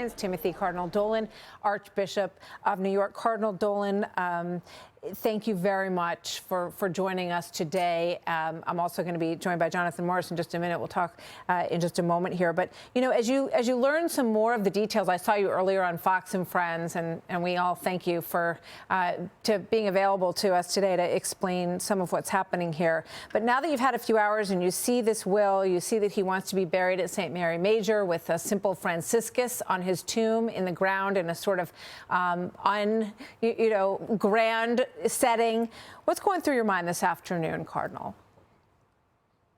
It's Timothy Cardinal Dolan, Archbishop of New York. Cardinal Dolan, thank you very much for joining us today. I'm also going to be joined by Jonathan Morris in just a minute. We'll talk in just a moment here. But, you know, as you learn some more of the details, I saw you earlier on Fox and Friends, and we all thank you for to being available to us today to explain some of what's happening here. But now that you've had a few hours and you see this will, you see that he wants to be buried at St. Mary Major with a simple Franciscus on his tomb in the ground in a sort of grand setting. What's going through your mind this afternoon, Cardinal?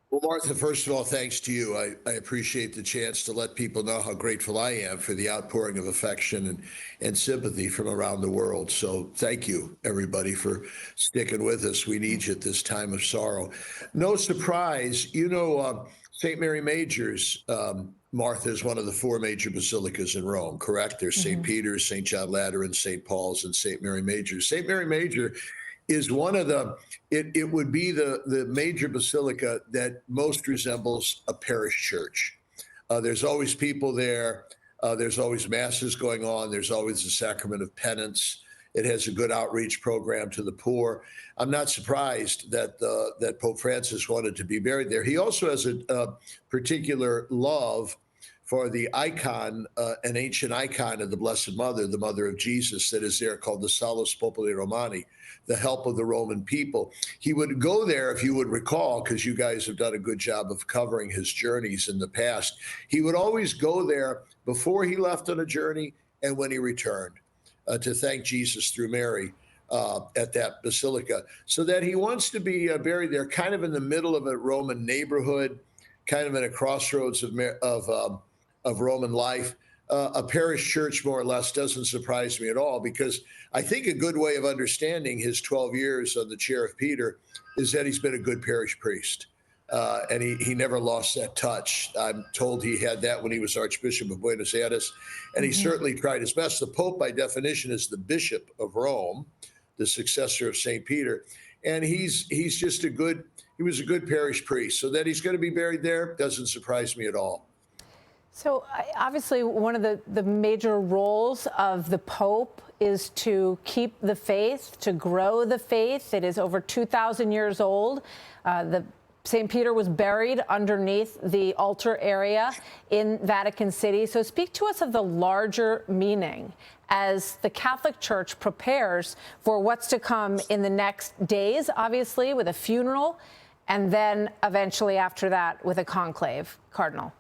Well, Martha, first of all, thanks to you. I appreciate the chance to let people know how grateful I am for the outpouring of affection and sympathy from around the world. So thank you, everybody, for sticking with us. We need you at this time of sorrow. No surprise, St. Mary Major's, Martha, is one of the four major basilicas in Rome, correct? There's St. Peter's, St. John Lateran, St. Paul's, and St. Mary Major. St. Mary Major is one of it would be the major basilica that most resembles a parish church. There's always people there. There's always masses going on. There's always the sacrament of penance. It has a good outreach program to the poor. I'm not surprised that Pope Francis wanted to be buried there. He also has a particular love for the icon, an ancient icon of the Blessed Mother, the Mother of Jesus, that is there, called the Salus Populi Romani, the help of the Roman people. He would go there, if you would recall, because you guys have done a good job of covering his journeys in the past. He would always go there before he left on a journey and when he returned to thank Jesus through Mary at that basilica. So that he wants to be buried there, kind of in the middle of a Roman neighborhood, kind of in a crossroads of Roman life. A parish church, more or less, doesn't surprise me at all, because I think a good way of understanding his 12 years on the chair of Peter is that he's been a good parish priest. And he never lost that touch. I'm told he had that when he was Archbishop of Buenos Aires, and he certainly tried his best. The Pope, by definition, is the Bishop of Rome, the successor of St. Peter. And he was a good parish priest. So that he's going to be buried there doesn't surprise me at all. So obviously one of the major roles of the Pope is to keep the faith, to grow the faith. It is over 2,000 years old. St. Peter was buried underneath the altar area in Vatican City. So speak to us of the larger meaning as the Catholic Church prepares for what's to come in the next days, obviously, with a funeral, and then eventually after that with a conclave, Cardinal.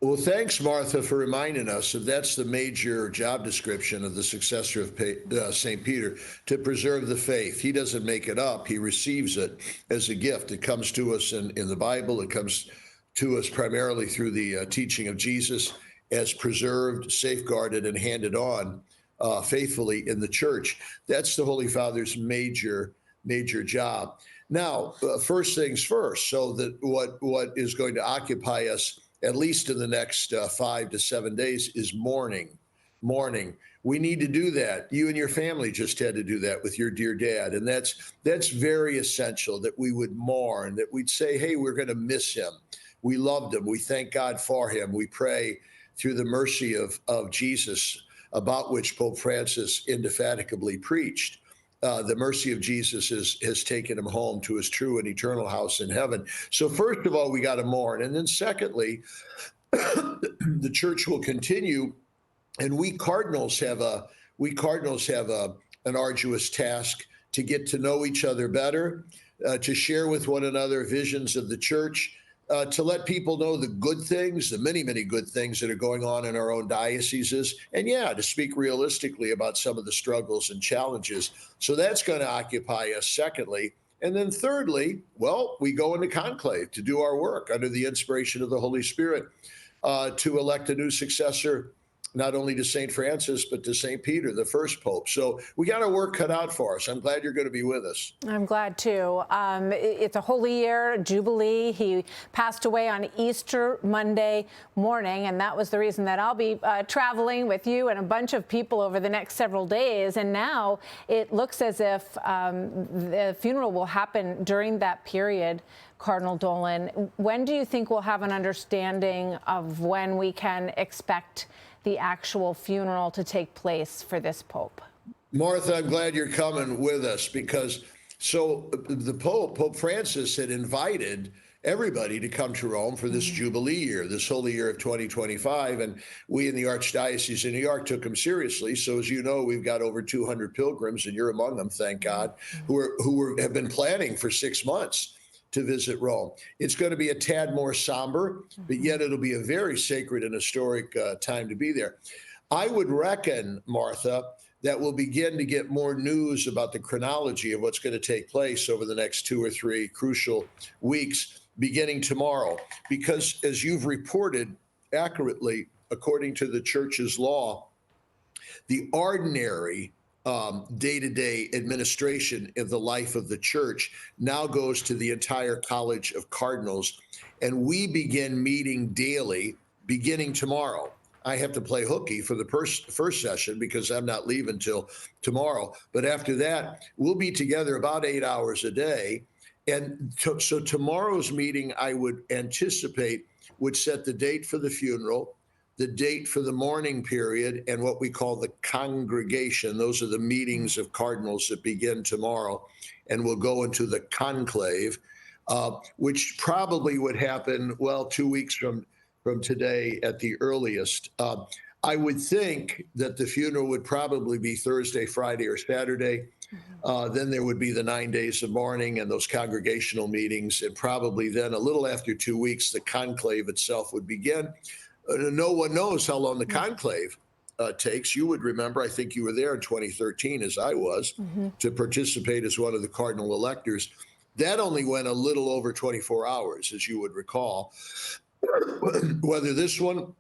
Well, thanks, Martha, for reminding us that that's the major job description of the successor of St. Peter, to preserve the faith. He doesn't make it up. He receives it as a gift. It comes to us in the Bible. It comes to us primarily through the teaching of Jesus, as preserved, safeguarded, and handed on faithfully in the church. That's the Holy Father's major job. Now, first things first, so that what is going to occupy us at least in the next 5 to 7 days, is mourning. We need to do that. You and your family just had to do that with your dear dad. And that's very essential, that we would mourn, that we'd say, hey, we're going to miss him. We loved him. We thank God for him. We pray through the mercy of Jesus, about which Pope Francis indefatigably preached. The mercy of Jesus has taken him home to his true and eternal house in heaven. So first of all, we got to mourn. And then secondly, the church will continue. And we cardinals have an arduous task to get to know each other better, to share with one another visions of the church, to let people know the good things, the many, many good things that are going on in our own dioceses, and to speak realistically about some of the struggles and challenges. So that's going to occupy us, secondly. And then thirdly, well, we go into conclave to do our work under the inspiration of the Holy Spirit, to elect a new successor, not only to St. Francis, but to St. Peter, the first pope. So we got our work cut out for us. I'm glad you're going to be with us. I'm glad, too. It's a holy year, Jubilee. He passed away on Easter Monday morning, and that was the reason that I'll be traveling with you and a bunch of people over the next several days. And now it looks as if the funeral will happen during that period. Cardinal Dolan, when do you think we'll have an understanding of when we can expect the actual funeral to take place for this Pope? Martha, I'm glad you're coming with us because the Pope Francis had invited everybody to come to Rome for this Jubilee year, this holy year of 2025. And we in the Archdiocese of New York took him seriously. So as you know, we've got over 200 pilgrims, and you're among them, thank God, who have been planning for 6 months to visit Rome. It's going to be a tad more somber, but yet it'll be a very sacred and historic time to be there. I would reckon, Martha, that we'll begin to get more news about the chronology of what's going to take place over the next 2 or 3 crucial weeks, beginning tomorrow. Because as you've reported accurately, according to the church's law, the ordinary day-to-day administration of the life of the church now goes to the entire College of Cardinals, and we begin meeting daily beginning tomorrow. I have to play hooky for the first session because I'm not leaving till tomorrow. But after that, we'll be together about 8 hours a day. And so tomorrow's meeting, I would anticipate, would set the date for the funeral, the date for the mourning period, and what we call the congregation. Those are the meetings of cardinals that begin tomorrow. And we'll go into the conclave, which probably would happen, well, 2 weeks from today at the earliest. I would think that the funeral would probably be Thursday, Friday, or Saturday. Then there would be the 9 days of mourning and those congregational meetings. And probably then a little after 2 weeks, the conclave itself would begin. No one knows how long the conclave takes. You would remember, I think you were there in 2013, as I was, to participate as one of the cardinal electors. That only went a little over 24 hours, as you would recall. Whether this one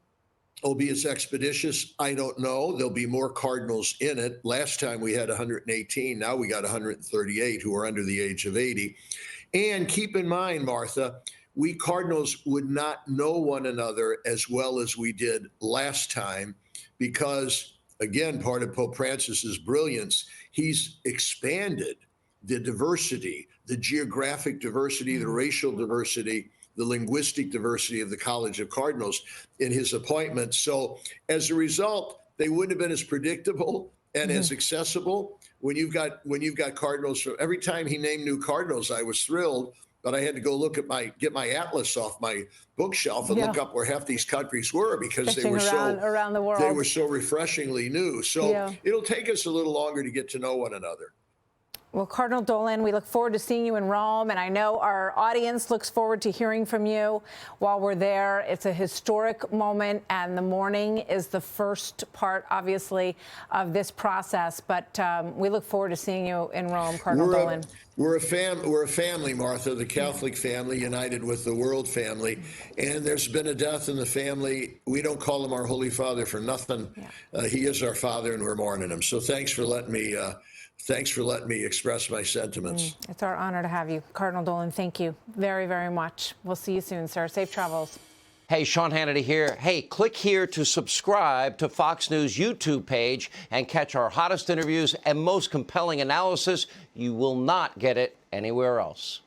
will be as expeditious, I don't know. There'll be more cardinals in it. Last time we had 118. Now we got 138 who are under the age of 80. And keep in mind, Martha, we cardinals would not know one another as well as we did last time because, again, part of Pope Francis's brilliance, he's expanded the diversity, the geographic diversity, the racial diversity, the linguistic diversity of the College of Cardinals in his appointment. So as a result, they wouldn't have been as predictable and as accessible. When you've got cardinals, from every time he named new cardinals, I was thrilled, but I had to go get my atlas off my bookshelf and look up where half these countries were because they were around the world. They were so refreshingly new. So it'll take us a little longer to get to know one another. Well, Cardinal Dolan, we look forward to seeing you in Rome, and I know our audience looks forward to hearing from you while we're there. It's a historic moment, and the mourning is the first part, obviously, of this process. But we look forward to seeing you in Rome, Cardinal Dolan. We're a family, Martha, the Catholic family united with the world family. And there's been a death in the family. We don't call him our Holy Father for nothing. He is our Father, and we're mourning him. So thanks for letting me express my sentiments. It's our honor to have you. Cardinal Dolan, thank you very, very much. We'll see you soon, sir. Safe travels. Hey, Sean Hannity here. Hey, click here to subscribe to Fox News YouTube page and catch our hottest interviews and most compelling analysis. You will not get it anywhere else.